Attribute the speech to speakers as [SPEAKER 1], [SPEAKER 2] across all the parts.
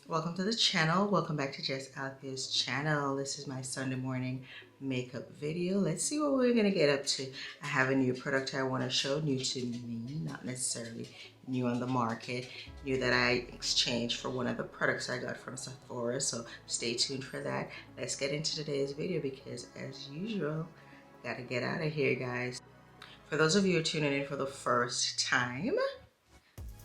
[SPEAKER 1] Welcome to the channel. Welcome back to Jess Althea's channel. This is my Sunday morning makeup video. Let's see what we're gonna get up to. I have a new product I want to show, new to me, not necessarily new on the market, new that I exchanged for one of the products I got from Sephora, so stay tuned for that. Let's get into today's video because as usual, gotta get out of here, guys. For those of you who are tuning in for the first time,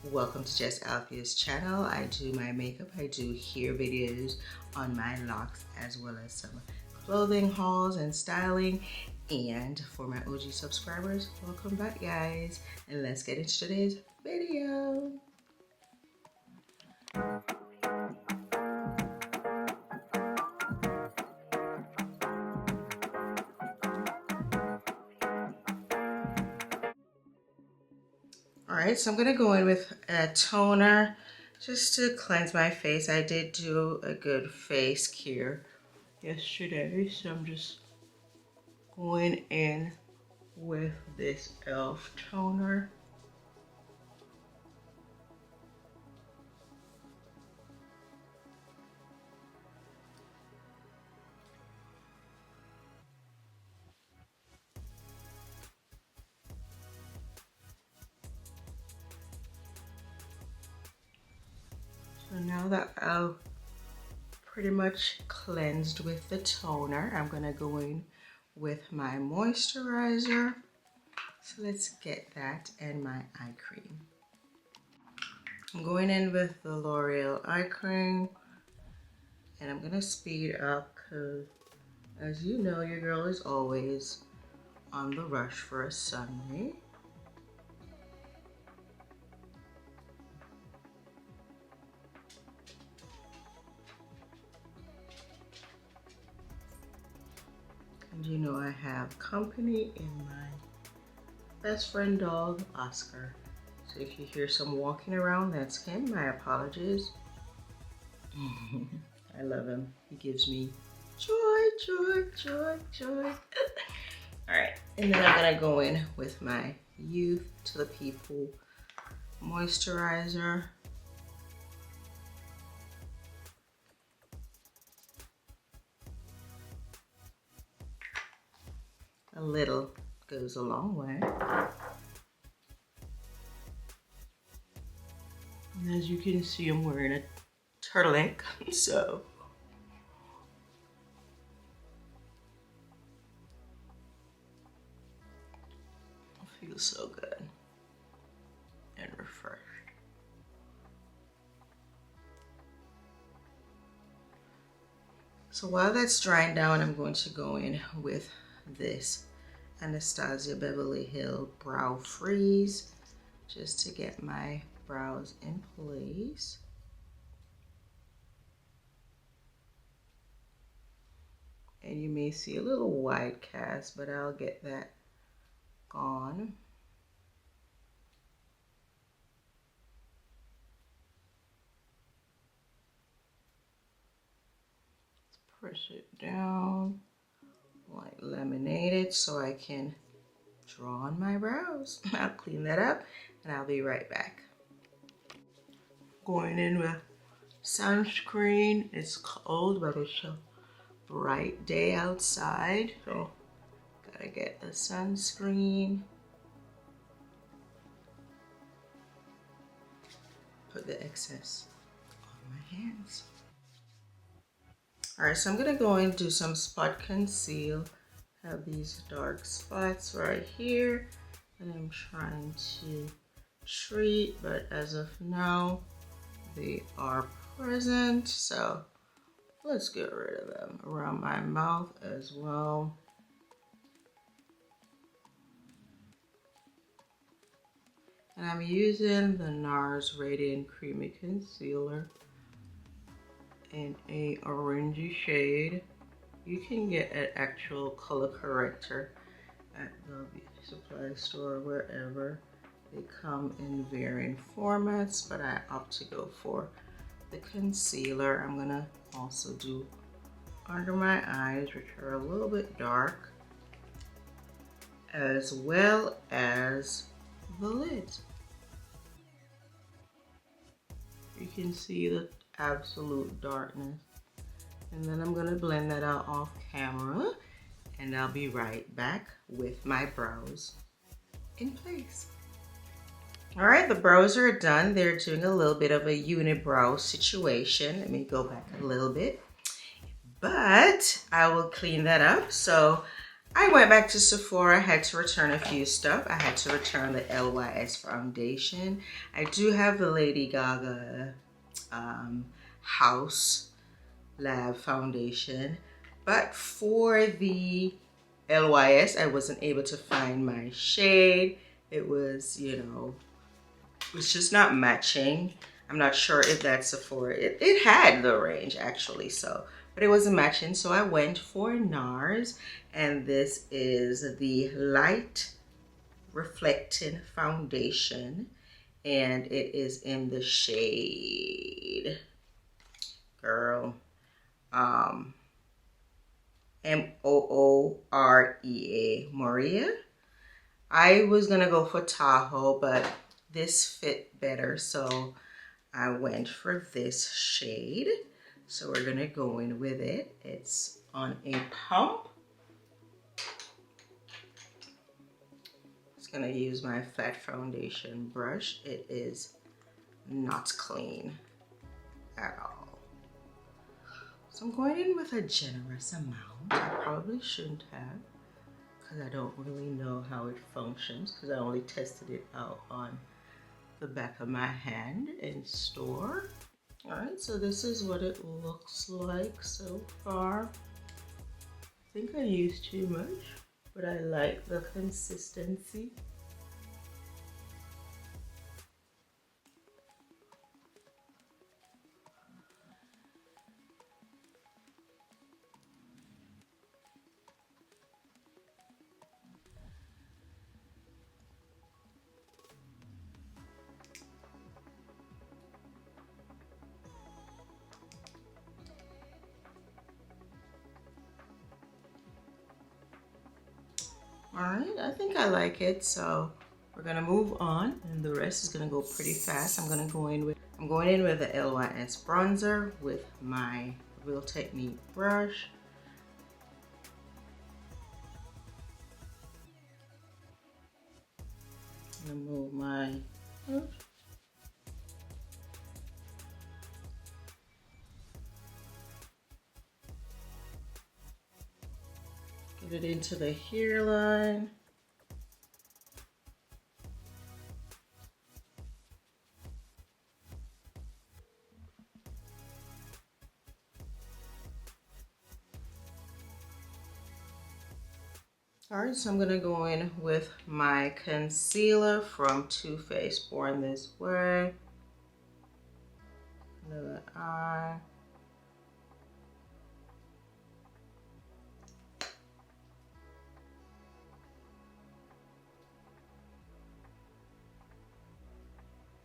[SPEAKER 1] welcome to Jess Althea's channel. I do my makeup, I do hair videos on my locks, as well as some clothing hauls and styling. And for my OG subscribers, welcome back, guys. And let's get into today's video. All right, so I'm gonna go in with a toner just to cleanse my face. I did do a good face cure yesterday, so I'm just going in with this e.l.f. toner. So now that I've pretty much cleansed with the toner, I'm gonna go in with my moisturizer. So let's get that and my eye cream. I'm going in with the L'Oreal eye cream, and I'm gonna speed up because, as you know, your girl is always on the rush for a Sunday. And you know I have company in my best friend dog, Oscar. So if you hear some walking around, that's him. My apologies. I love him. He gives me joy, joy, joy, joy. All right, and then I'm gonna go in with my Youth to the People moisturizer. A little goes a long way. And as you can see, I'm wearing a turtleneck, so it feels so good and refreshed. So while that's drying down, I'm going to go in with this Anastasia Beverly Hills Brow Freeze just to get my brows in place. And you may see a little white cast, but I'll get that gone. Let's press it down, like laminate it so I can draw on my brows. I'll clean that up and I'll be right back. Going in with sunscreen. It's cold, but it's a bright day outside, so gotta get the sunscreen. Put the excess on my hands. All right, so I'm gonna go and do some spot conceal. Have these dark spots right here, and I'm trying to treat, but as of now, they are present. So let's get rid of them around my mouth as well. And I'm using the NARS Radiant Creamy Concealer in a orangey shade. You can get an actual color corrector at the beauty supply store or wherever. They come in varying formats, but I opt to go for the concealer. I'm gonna also do under my eyes, which are a little bit dark, as well as the lids. You can see the absolute darkness. And then I'm gonna blend that out off camera, and I'll be right back with my brows in place. All right, the brows are done. They're doing a little bit of a unibrow situation. Let me go back a little bit, but I will clean that up. So I went back to Sephora. I had to return a few stuff. I had to return the LYS foundation. I do have the Lady Gaga House Lab foundation, but for the LYS, I wasn't able to find my shade. It was, you know, it's just not matching. I'm not sure if that's Sephora. It had the range actually, so, but it wasn't matching. So I went for NARS, and this is the Light Reflecting Foundation, and it is in the shade, girl, M-O-O-R-E-A, Moria. I was gonna go for Tahoe, but this fit better, so I went for this shade. So we're gonna go in with it. It's on a pump. Just gonna use my flat foundation brush. It is not clean at all. So I'm going in with a generous amount. I probably shouldn't have, because I don't really know how it functions, because I only tested it out on the back of my hand in store. All right, so this is what it looks like so far. I think I used too much, but I like the consistency. All right, I think I like it, so we're gonna move on, and the rest is gonna go pretty fast. I'm going in with the LYS bronzer with my Real Technique brush. I'm gonna move my get it into the hairline. All right, so I'm gonna go in with my concealer from Too Faced Born This Way. Another eye.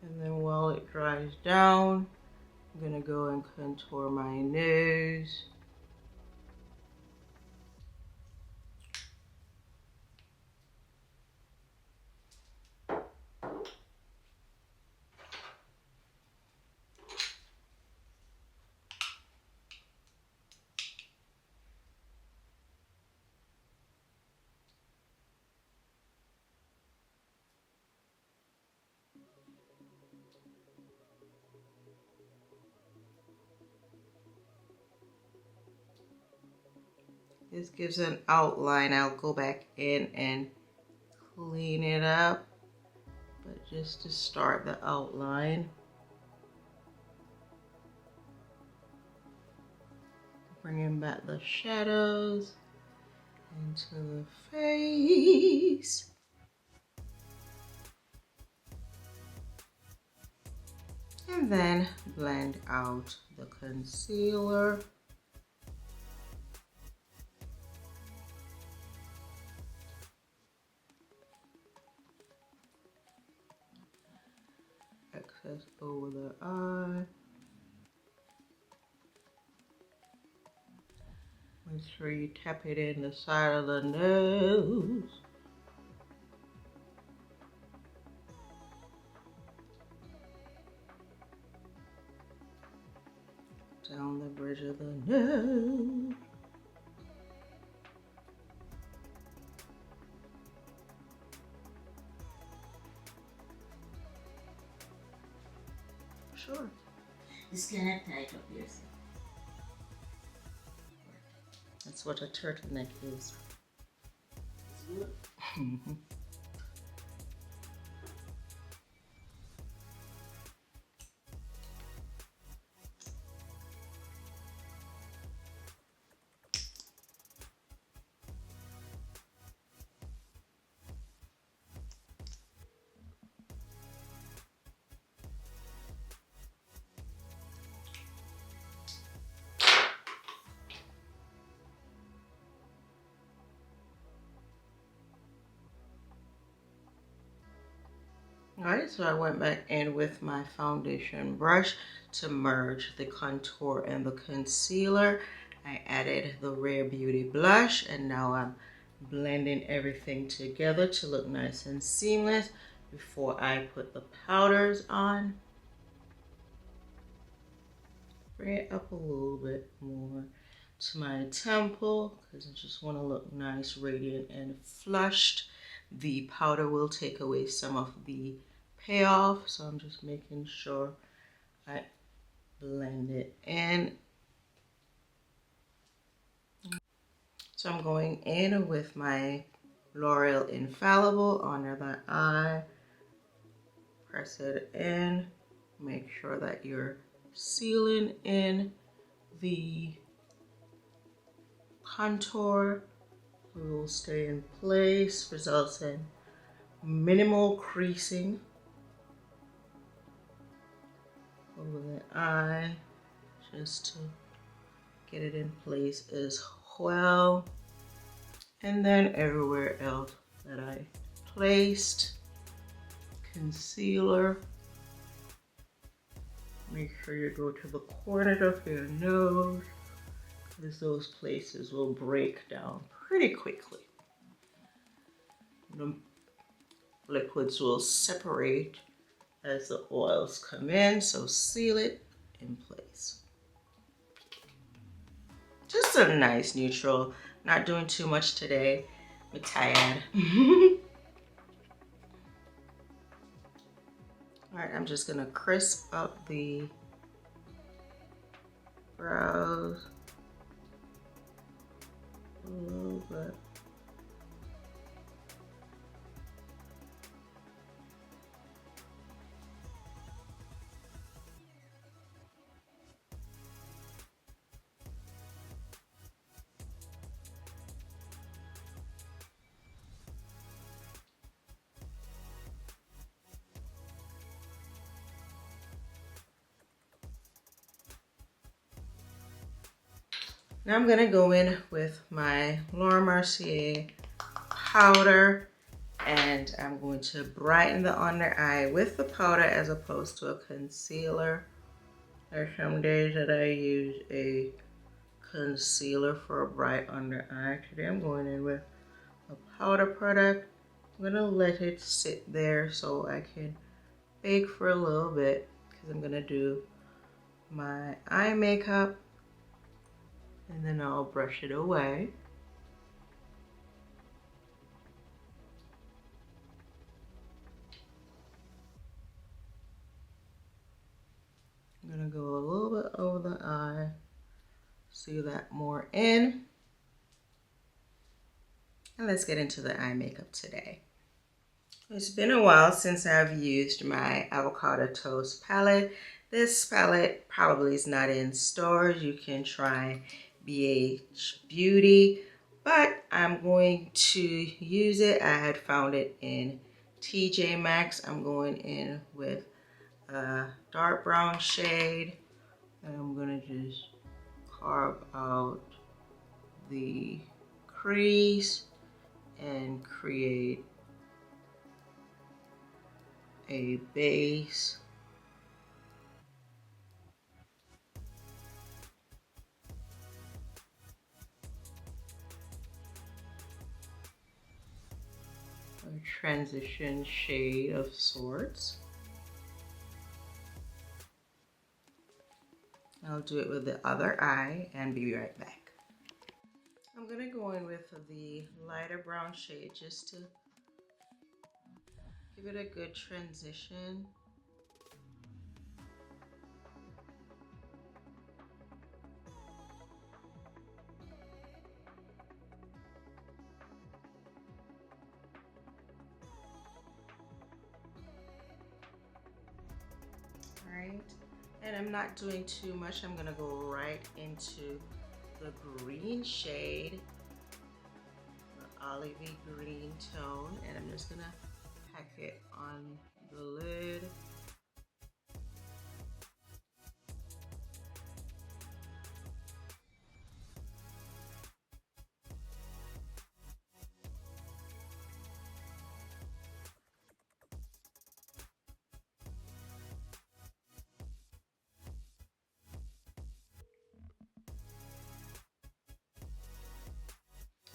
[SPEAKER 1] And then while it dries down, I'm gonna go and contour my nose. This gives an outline. I'll go back in and clean it up, but just to start the outline. Bringing back the shadows into the face. And then blend out the concealer. Excess over the eye. Make sure you tap it in the side of the nose. down the bridge of the nose. Sure.
[SPEAKER 2] It's kind of tight up here. So.
[SPEAKER 1] That's what a turtleneck is.
[SPEAKER 2] It's good.
[SPEAKER 1] Alright, so I went back in with my foundation brush to merge the contour and the concealer. I added the Rare Beauty blush, and now I'm blending everything together to look nice and seamless before I put the powders on. Bring it up a little bit more to my temple because I just want to look nice, radiant, and flushed. The powder will take away some of the payoff, so I'm just making sure I blend it in. So I'm going in with my L'Oreal Infallible under the eye. Press it in. Make sure that you're sealing in the contour. It will stay in place, results in minimal creasing over the eye, just to get it in place as well. And then everywhere else that I placed concealer, make sure you go to the corner of your nose, because those places will break down pretty quickly. The liquids will separate as the oils come in, so seal it in place. Just a nice neutral, not doing too much today. I'm tired. All right, I'm just gonna crisp up the brows a little bit. Now I'm gonna go in with my Laura Mercier powder, and I'm going to brighten the under eye with the powder as opposed to a concealer. There are some days that I use a concealer for a bright under eye. Today I'm going in with a powder product. I'm gonna let it sit there so I can bake for a little bit, because I'm gonna do my eye makeup and then I'll brush it away. I'm gonna go a little bit over the eye, seal that more in. And let's get into the eye makeup today. It's been a while since I've used my avocado toast palette. This palette probably is not in stores. You can try BH Beauty, but I'm going to use it. I had found it in TJ Maxx. I'm going in with a dark brown shade, and I'm gonna just carve out the crease and create a base. A transition shade of sorts. I'll do it with the other eye and be right back. I'm gonna go in with the lighter brown shade just to give it a good transition. Right, and I'm not doing too much. I'm gonna go right into the green shade, the olivey green tone, and I'm just gonna pack it on the lid.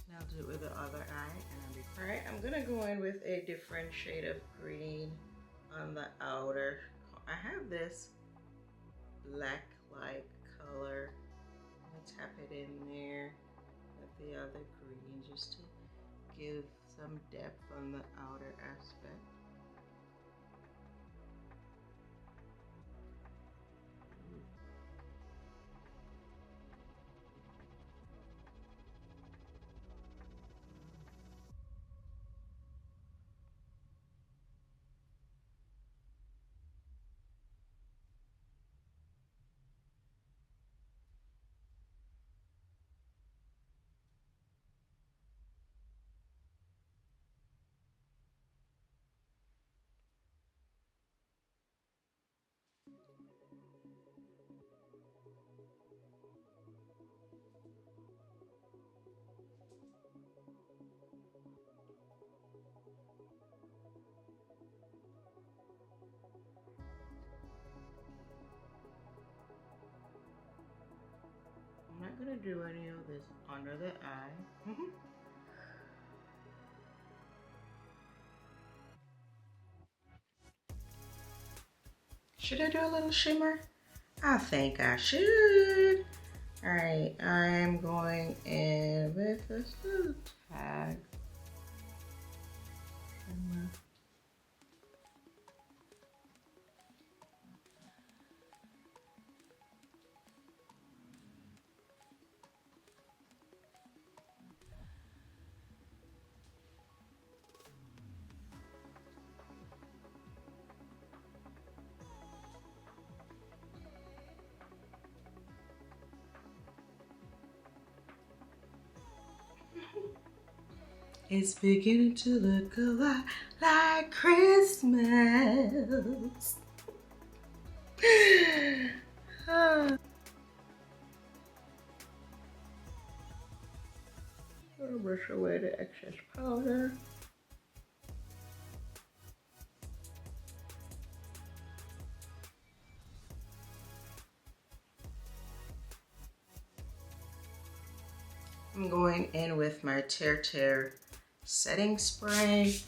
[SPEAKER 1] And I'll do it with the other eye, and I'll be all right. I'm gonna go in with a different shade of green on the outer. I have this black-like color. I'm gonna tap it in there with the other green just to give some depth on the outer aspect. I'm not gonna do any of this under the eye. Should I do a little shimmer? I think I should. All right, I'm going in with this little tag. It's beginning to look a lot like Christmas. I'm gonna brush away the excess powder. I'm going in with my Tear setting spray.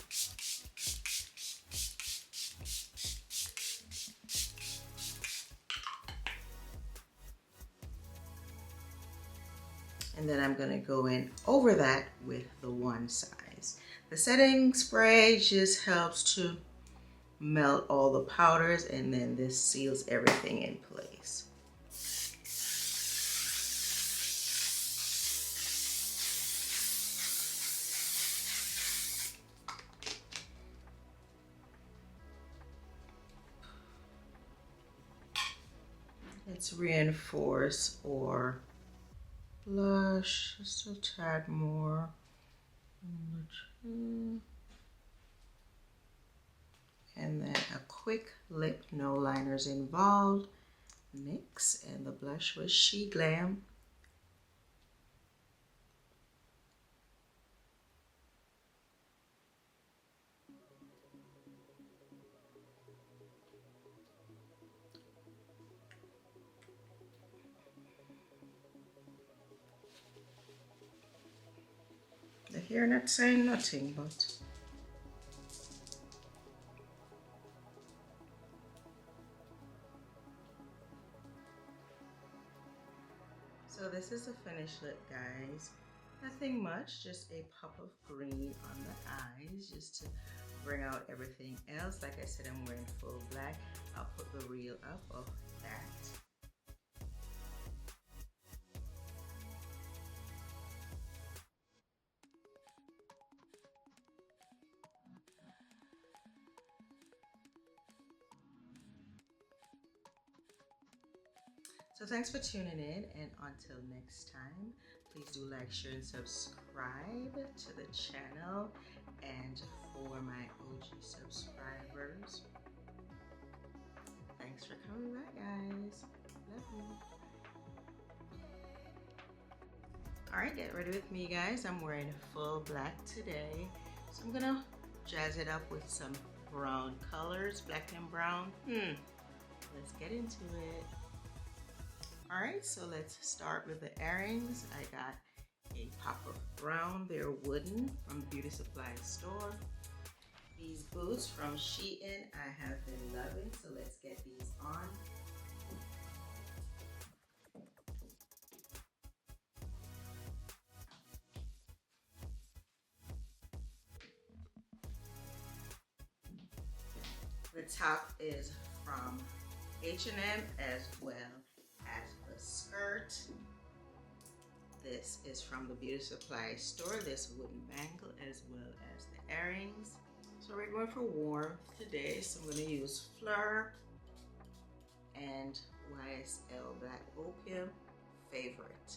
[SPEAKER 1] And then I'm gonna go in over that with the one size. The setting spray just helps to melt all the powders, and then this seals everything in place. Let's reinforce or blush just a tad more. And then a quick lip, no liners involved. NYX, and the blush was She Glam. The hair not saying nothing, but So this is the finished look, guys. Nothing much, just a pop of green on the eyes just to bring out everything else. Like I said, I'm wearing full black. I'll put the reel up of that. So thanks for tuning in, and until next time, please do like, share, and subscribe to the channel. And for my OG subscribers, thanks for coming back, guys. Love you. All right, get ready with me, guys. I'm wearing full black today. So I'm gonna jazz it up with some brown colors, black and brown. Let's get into it. All right, so let's start with the earrings. I got a pop of brown. They're wooden from the beauty supply store. These boots from Shein I have been loving, so let's get these on. The top is from H&M as well as the skirt. This is from the beauty supply store, this wooden bangle as well as the earrings. So we're going for warmth today, so I'm going to use Fleur and YSL Black Opium Favorite.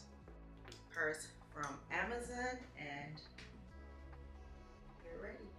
[SPEAKER 1] Purse from Amazon, and get ready.